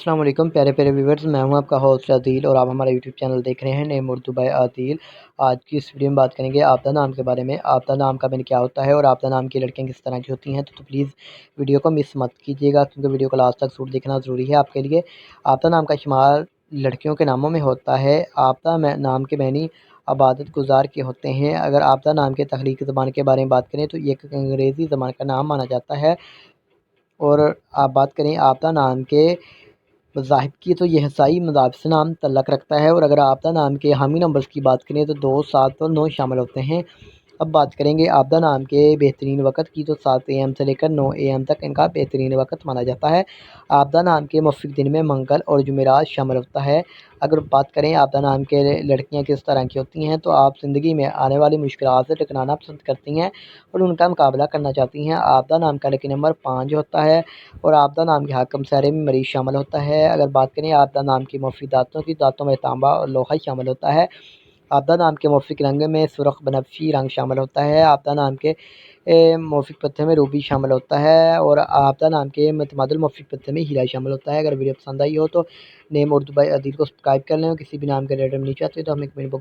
अस्सलाम वालेकुम प्यारे प्यारे व्यूवर्स, मैं हूं आपका होस्ट आदिल और आप हमारा यूट्यूब चैनल देख रहे हैं नेम उर्दू बाय आदिल। आज की इस वीडियो में बात करेंगे आपदा नाम के बारे में। आपदा नाम का मैंने क्या होता है और आपदा नाम की लड़कियां किस तरह की होती हैं। तो प्लीज़ वीडियो को मिस मत कीजिएगा क्योंकि वीडियो को लास्ट तक जरूर देखना ज़रूरी है आपके लिए। आपदा नाम का इस्तेमाल लड़कियों के नामों में होता है। आपदा नाम के मानी आबादत गुजार के होते हैं। अगर आपदा नाम के तख्लीकी ज़बान के बारे में बात करें तो ये एक अंग्रेज़ी ज़बान का नाम माना जाता है। और आप बात करें आपदा नाम के ज़ाहिब की तो यह हसाई मज़ाब से नाम तल्लक रखता है। और अगर आपदा नाम के हामी नंबर्स की बात करें तो 2, 7 और 9 शामिल होते हैं। अब बात करेंगे आपदा नाम के बेहतरीन वक़्त की तो 7 AM से लेकर 9 AM तक इनका बेहतरीन वक़्त माना जाता है। आपदा नाम के मुफ़्फ़िक दिन में मंगल और जुमेरात शामिल होता है। अगर बात करें आपदा नाम के लड़कियां किस तरह की होती हैं तो आप ज़िंदगी में आने वाली मुश्किलात से टकराना पसंद करती हैं और उनका मुकाबला करना चाहती हैं। आपदा नाम का लकी नंबर 5 होता है और आपदा नाम के हाकम सारे में मरीज़ शामिल होता है। अगर बात करें आपदा नाम की मुफ़्फ़ी दाँतों की, दाँतों में तांबा और लोहा शामिल होता है। आपदा नाम के मौफ़िक रंग में सुर्ख़ बनफ़शी रंग शामिल होता है। आपदा नाम के मौफ़िक पत्ते में रूबी शामिल होता है और आपदा नाम के मतमादल मौफ़िक पत्ते में हीरा शामिल होता है। अगर वीडियो पसंद आई हो तो नेम उर्दू बाय आदिल को सब्सक्राइब कर लें और किसी भी नाम के रिलेटेड नहीं चाहते तो हमें कमेंट बॉक्स